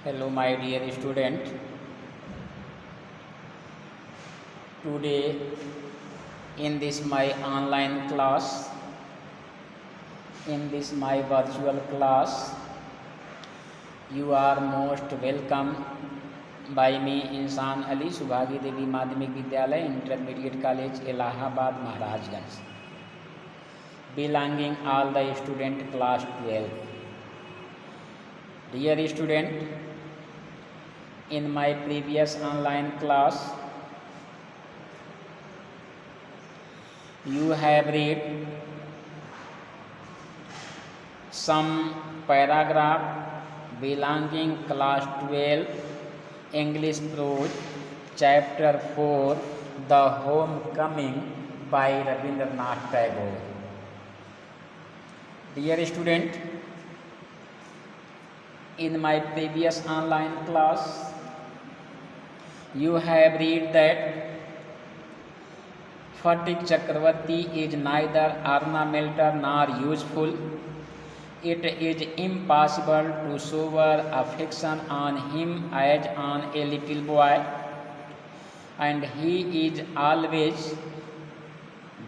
Hello, my dear student. Today, in this my online class, in this my virtual class, you are most welcome by me, इंसान अली, सुभागी देवी माध्यमिक विद्यालय, intermediate college, Allahabad, Maharajganj. Belonging all the student class 12. Dear student, in my previous online class, you have read some paragraph belonging class 12 English prose chapter 4 The Homecoming by Rabindranath Tagore. Dear student, in my previous online class, you have read that Phatik Chakravarti is neither ornamental nor useful. It is impossible to shower affection on him as on a little boy, and he is always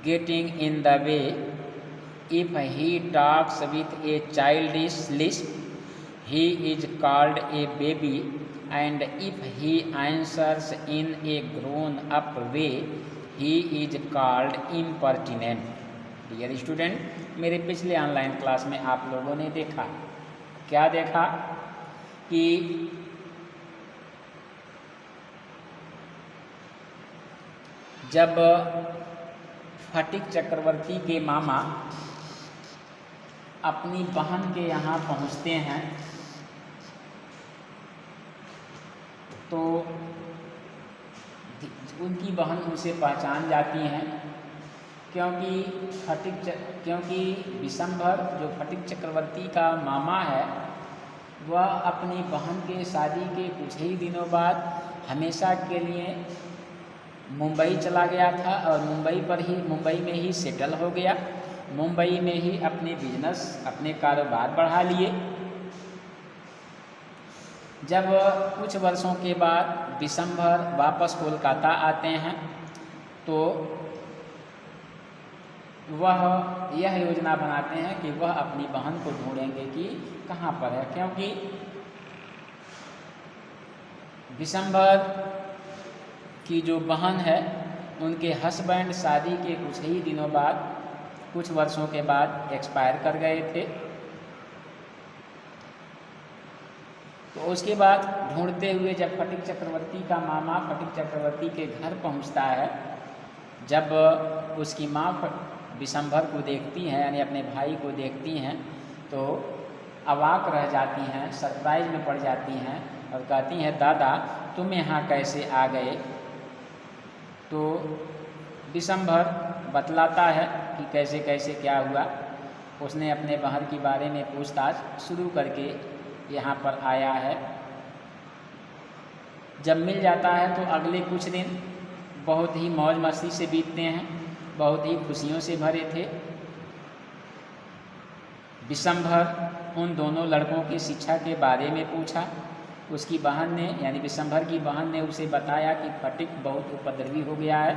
getting in the way. If he talks with a childish lisp, he is called a baby, and if he answers in a grown-up way, he is called impertinent. Dear student, मेरे पिछले online class में आप लोगों ने देखा, क्या देखा कि जब फटिक चक्रवर्ती के मामा अपनी बहन के यहाँ पहुँचते हैं तो उनकी बहन उनसे पहचान जाती हैं, क्योंकि विशंभर जो फटिक चक्रवर्ती का मामा है वह अपनी बहन के शादी के कुछ ही दिनों बाद हमेशा के लिए मुंबई चला गया था और मुंबई में ही सेटल हो गया, मुंबई में ही अपने बिजनेस अपने कारोबार बढ़ा लिए. जब कुछ वर्षों के बाद विशंभर वापस कोलकाता आते हैं तो वह यह योजना बनाते हैं कि वह अपनी बहन को ढूंढेंगे कि कहाँ पर है, क्योंकि विशंभर की जो बहन है उनके हस्बैंड शादी के कुछ ही दिनों बाद कुछ वर्षों के बाद एक्सपायर कर गए थे. तो उसके बाद ढूंढते हुए जब फटिक चक्रवर्ती का मामा फटिक चक्रवर्ती के घर पहुंचता है, जब उसकी माँ विशंभर को देखती हैं यानी अपने भाई को देखती हैं तो अवाक रह जाती हैं, सरप्राइज में पड़ जाती हैं और कहती हैं, दादा तुम यहाँ कैसे आ गए. तो विशंभर बतलाता है कि कैसे कैसे क्या हुआ. उसने अपने बहन के बारे में पूछताछ शुरू करके यहाँ पर आया है. जब मिल जाता है तो अगले कुछ दिन बहुत ही मौज मस्ती से बीतते हैं, बहुत ही खुशियों से भरे थे. विशंभर उन दोनों लड़कों की शिक्षा के बारे में पूछा. उसकी बहन ने यानी विशंभर की बहन ने उसे बताया कि फटिक बहुत उपद्रवी हो गया है,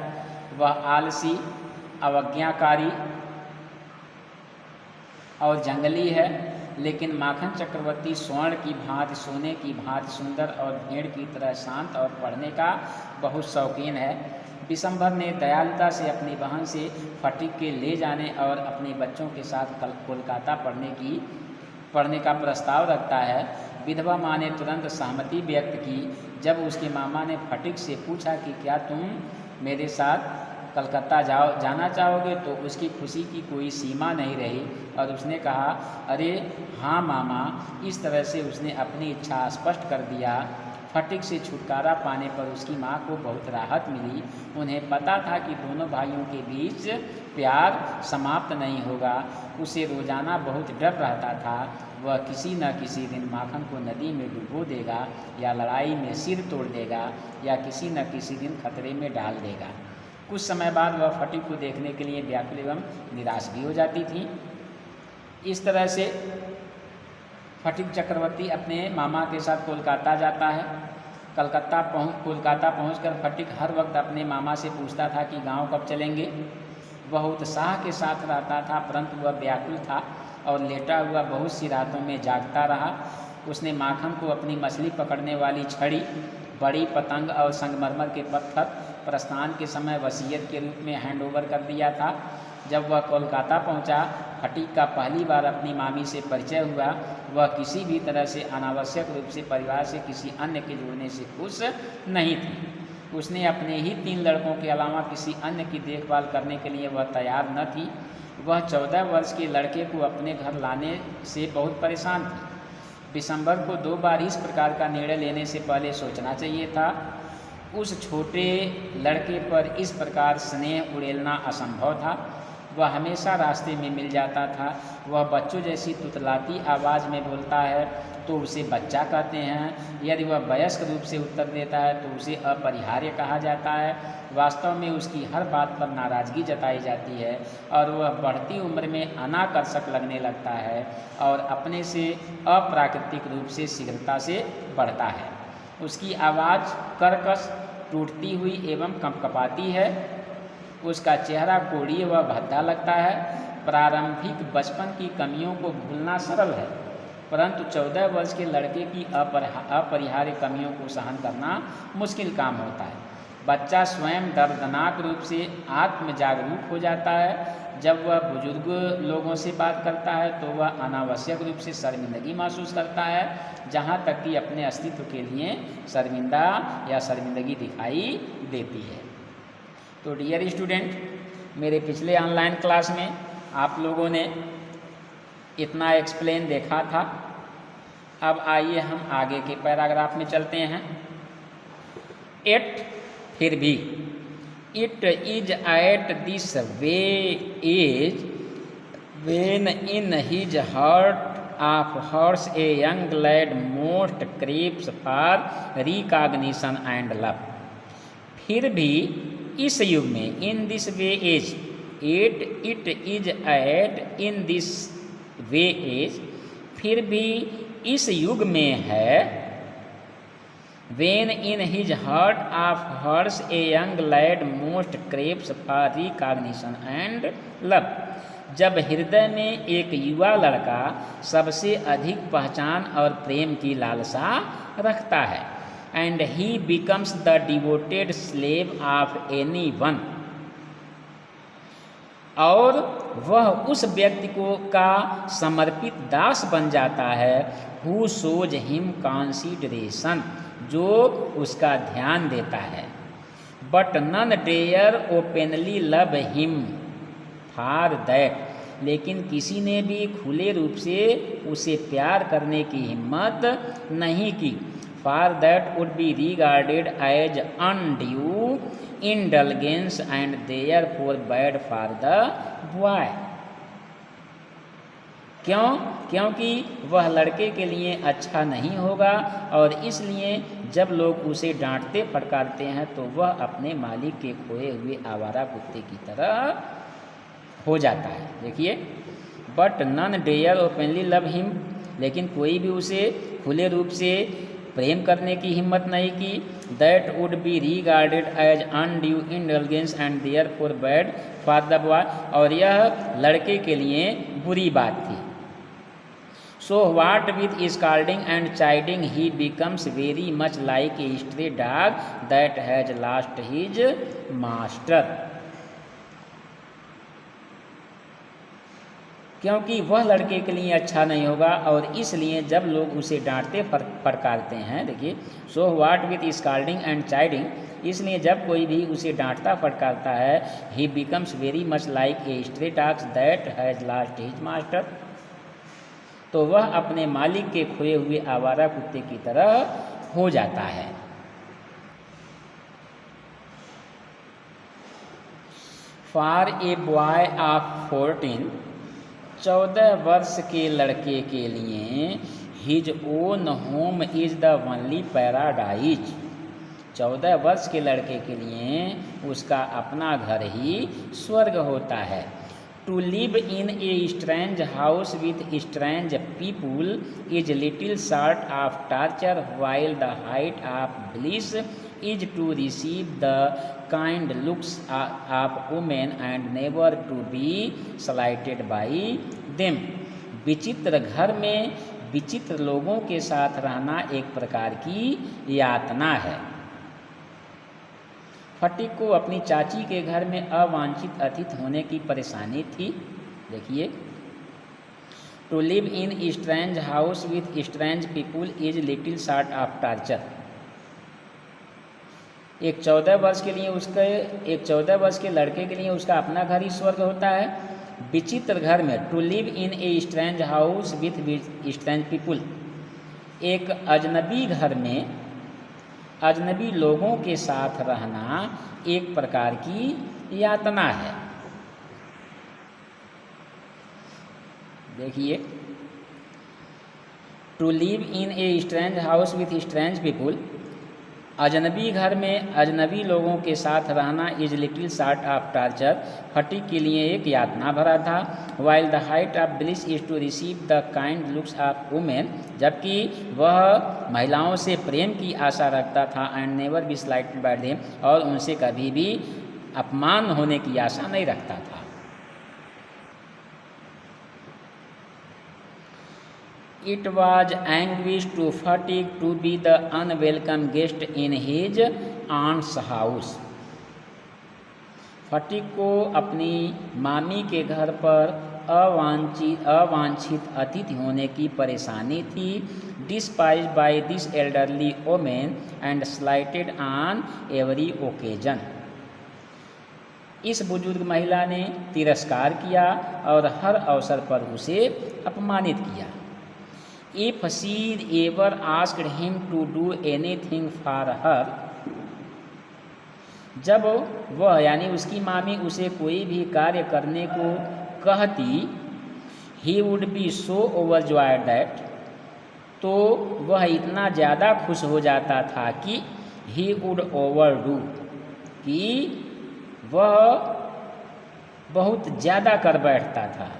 वह आलसी, अवज्ञाकारी और जंगली है, लेकिन माखन चक्रवर्ती स्वर्ण की भांति, सोने की भांति सुंदर और भेड़ की तरह शांत और पढ़ने का बहुत शौकीन है. विशंभर ने दयालुता से अपनी बहन से फटिक के ले जाने और अपने बच्चों के साथ कोलकाता पढ़ने का प्रस्ताव रखता है. विधवा माँ ने तुरंत सहमति व्यक्त की. जब उसके मामा ने फटिक से पूछा कि क्या तुम मेरे साथ कलकत्ता जाना चाहोगे, तो उसकी खुशी की कोई सीमा नहीं रही और उसने कहा, अरे हाँ मामा. इस तरह से उसने अपनी इच्छा स्पष्ट कर दिया. फटिक से छुटकारा पाने पर उसकी माँ को बहुत राहत मिली. उन्हें पता था कि दोनों भाइयों के बीच प्यार समाप्त नहीं होगा. उसे रोजाना बहुत डर रहता था, वह किसी न किसी दिन माखन को नदी में डुबो देगा या लड़ाई में सिर तोड़ देगा या किसी न किसी दिन खतरे में डाल देगा. कुछ समय बाद वह फटिक को देखने के लिए व्याकुल एवं निराश भी हो जाती थी. इस तरह से फटिक चक्रवर्ती अपने मामा के साथ कोलकाता जाता है। कोलकाता पहुंचकर फटिक हर वक्त अपने मामा से पूछता था कि गांव कब चलेंगे। वह उत्साह के साथ रहता था, परंतु वह व्याकुल था और लेटा हुआ बहुत सी रातों में जागता रहा। उसने माखन को अपनी मछली पकड़ने वाली छड़ी, बड़ी पतंग और संगमरमर के पत्थर प्रस्थान के समय वसीयत के रूप में हैंडओवर कर दिया था। जब वह कोलकाता पहुंचा, फटीक का पहली बार अपनी मामी से परिचय हुआ। वह किसी भी तरह से अनावश्यक रूप से परिवार से किसी अन्य के जुड़ने से खुश नहीं थी। उसने अपने ही 3 लड़कों के अलावा किसी अन्य की देखभाल करने के लिए वह तैयार न थी। वह 14 वर्ष के लड़के को अपने घर लाने से बहुत परेशान थी। दिसंबर को 2 बार इस प्रकार का निर्णय लेने से पहले सोचना चाहिए था। उस छोटे लड़के पर इस प्रकार स्नेह उड़ेलना असंभव था। वह हमेशा रास्ते में मिल जाता था। वह बच्चों जैसी तुतलाती आवाज़ में बोलता है तो उसे बच्चा कहते हैं। यदि वह वयस्क रूप से उत्तर देता है तो उसे अपरिहार्य कहा जाता है। वास्तव में उसकी हर बात पर नाराज़गी जताई जाती है और वह बढ़ती उम्र में अनाकर्षक लगने लगता है और अपने से अप्राकृतिक रूप से शीघ्रता से बढ़ता है। उसकी आवाज़ कर्कश, टूटती हुई एवं कंपकपाती है। उसका चेहरा कोढ़ीय व भद्दा लगता है। प्रारंभिक बचपन की कमियों को भूलना सरल है, परंतु 14 वर्ष के लड़के की अपरिहार्य कमियों को सहन करना मुश्किल काम होता है। बच्चा स्वयं दर्दनाक रूप से आत्म जागरूक हो जाता है। जब वह बुजुर्ग लोगों से बात करता है तो वह अनावश्यक रूप से शर्मिंदगी महसूस करता है, जहाँ तक कि अपने अस्तित्व के लिए शर्मिंदा या शर्मिंदगी दिखाई देती है। तो डियर स्टूडेंट, मेरे पिछले ऑनलाइन क्लास में आप लोगों ने इतना एक्सप्लेन देखा था। अब आइए हम आगे के पैराग्राफ में चलते हैं। एट फिर भी, it is at this way age when in his heart of hers a young lad most craves for recognition and love. फिर भी इस युग में, in this way age, it is at in this way age, फिर भी इस युग में है। When in his heart of hers a young lad most craves for recognition and love. जब हृदय में एक युवा लड़का सबसे अधिक पहचान और प्रेम की लालसा रखता है, and he becomes the devoted slave of anyone, और वह उस व्यक्ति का समर्पित दास बन जाता है, who shows him consideration, जो उसका ध्यान देता है। but none dare openly love him for that, लेकिन किसी ने भी खुले रूप से उसे प्यार करने की हिम्मत नहीं की। For that would be regarded as undue indulgence and therefore bad for the boy। क्यों? क्योंकि वह लड़के के लिए अच्छा नहीं होगा और इसलिए जब लोग उसे डांटते फटकारते हैं तो वह अपने मालिक के खोए हुए आवारा कुत्ते की तरह हो जाता है। देखिए, but none dare openly love him, लेकिन कोई भी उसे खुले रूप से प्रेम करने की हिम्मत नहीं की। That would be regarded as undue indulgence and therefore bad for the boy, और यह लड़के के लिए बुरी बात थी। So what with scolding and chiding he becomes very much like a stray dog that has lost his master. क्योंकि वह लड़के के लिए अच्छा नहीं होगा और इसलिए जब लोग उसे डांटते फटकारते हैं। देखिए, सो what with scolding and chiding, इसलिए जब कोई भी उसे डांटता फटकारता है, ही becomes very much like a stray dog that has lost his master, तो वह अपने मालिक के खोए हुए आवारा कुत्ते की तरह हो जाता है। फॉर ए बॉय ऑफ 14, 14 वर्ष के लड़के के लिए, his own home is the only paradise, 14 वर्ष के लड़के के लिए उसका अपना घर ही स्वर्ग होता है। To live in a strange house with strange people is little short of torture while the height of bliss is to receive the kind looks of women and never to be slighted by them. विचित्र घर में विचित्र लोगों के साथ रहना एक प्रकार की यातना है। फटीक को अपनी चाची के घर में अवांछित अतिथि होने की परेशानी थी। देखिए, to live in strange house with strange people is little short of torture. एक 14 वर्ष के लड़के के लिए उसका अपना घर ही स्वर्ग होता है। विचित्र घर में, to live in a strange house with strange people, एक अजनबी घर में अजनबी लोगों के साथ रहना एक प्रकार की यातना है। देखिए, to live in a strange house with strange people, अजनबी घर में अजनबी लोगों के साथ रहना is little short of torture, Phatik के लिए एक यातना भरा था। While the height of bliss is to receive the kind looks of women, जबकि वह महिलाओं से प्रेम की आशा रखता था। And never be slighted by them, और उनसे कभी भी अपमान होने की आशा नहीं रखता था। It was anguish to Fatick to be the unwelcome guest in his aunt's house. Fatigue को अपनी मामी के घर पर अवांछित अतिथि होने की परेशानी थी। Despised by this elderly women and slighted on every occasion, इस बुजुर्ग महिला ने तिरस्कार किया और हर अवसर पर उसे अपमानित किया। If she ever asked him to do anything for her, जब वह यानी उसकी मामी उसे कोई भी कार्य करने को कहती, he would be so overjoyed that, तो वह इतना ज़्यादा खुश हो जाता था कि he would overdo, कि वह बहुत ज़्यादा कर बैठता था।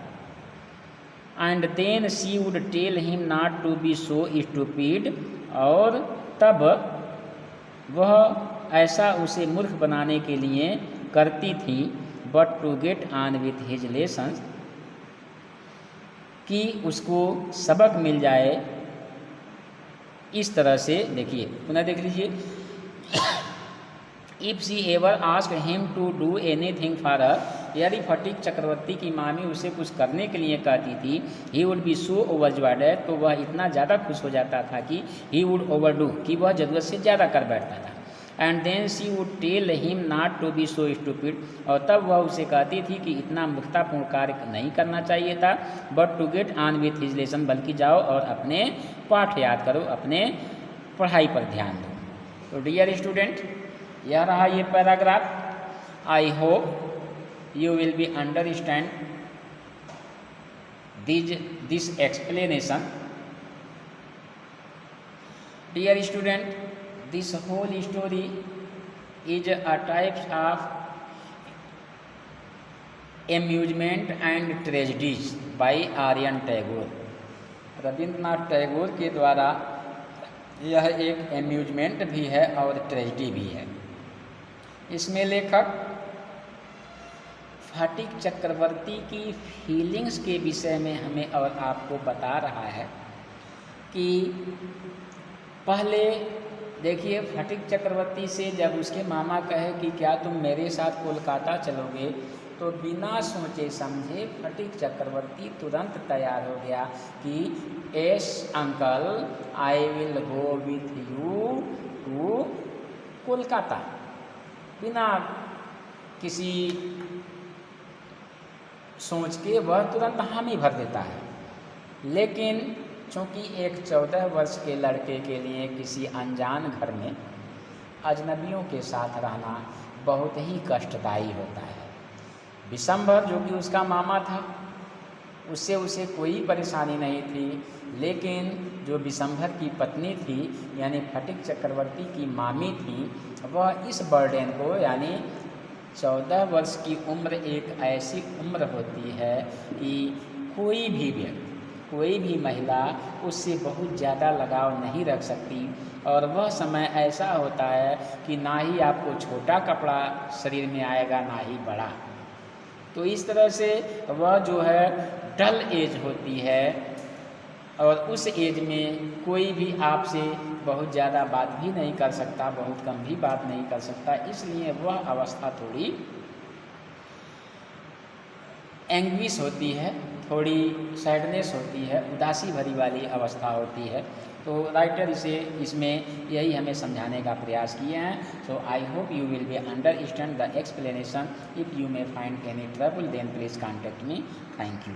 And then she would tell him not to be so stupid, और तब वह ऐसा उसे मूर्ख बनाने के लिए करती थी। But to get on with his lessons, कि उसको सबक मिल जाए इस तरह से। देखिए, पुनः देख लीजिए, if she ever asked him to do anything for her, यदि फटीक चक्रवर्ती की मामी उसे कुछ करने के लिए कहती थी, he would be so overjoyed, तो वह इतना ज़्यादा खुश हो जाता था कि ही वुड ओवरडू, कि वह ज़रूरत से ज़्यादा कर बैठता था। And then she would tell him not to be so stupid, और तब वह उसे कहती थी कि इतना मूर्खतापूर्ण कार्य नहीं करना चाहिए था। But to get on with his lesson, बल्कि जाओ और अपने पाठ याद करो, अपने पढ़ाई पर ध्यान दो। तो डियर स्टूडेंट, यह रहा ये paragraph. I hope you will be understand this explanation. Dear student, this whole story is a type of amusement and tragedies by Aryan Tagore. Rabindranath Tagore के द्वारा यह एक एम्यूजमेंट भी है और ट्रेजिडी भी है। इसमें लेखक फटीक चक्रवर्ती की फीलिंग्स के विषय में हमें और आपको बता रहा है कि पहले देखिए, फटीक चक्रवर्ती से जब उसके मामा कहे कि क्या तुम मेरे साथ कोलकाता चलोगे, तो बिना सोचे समझे फटीक चक्रवर्ती तुरंत तैयार हो गया कि yes uncle, I will go with you to Kolkata. बिना किसी सोच के वह तुरंत हामी भर देता है। लेकिन चूँकि एक 14 वर्ष के लड़के के लिए किसी अनजान घर में अजनबियों के साथ रहना बहुत ही कष्टदायी होता है। विशंभर, जो कि उसका मामा था, उससे उसे कोई परेशानी नहीं थी, लेकिन जो विशंभर की पत्नी थी यानी फटीक चक्रवर्ती की मामी थी, वह इस बर्डन को यानी 14 वर्ष की उम्र एक ऐसी उम्र होती है कि कोई भी महिला उससे बहुत ज़्यादा लगाव नहीं रख सकती, और वह समय ऐसा होता है कि ना ही आपको छोटा कपड़ा शरीर में आएगा ना ही बड़ा। तो इस तरह से वह जो है डल एज होती है, और उस एज में कोई भी आपसे बहुत ज़्यादा बात भी नहीं कर सकता, बहुत कम भी बात नहीं कर सकता। इसलिए वह अवस्था थोड़ी एंग्विश होती है, थोड़ी सैडनेस होती है, उदासी भरी वाली अवस्था होती है। तो राइटर इसमें यही हमें समझाने का प्रयास किए हैं। So I hope you will be understand the explanation. If you may find any trouble then please contact me. Thank you.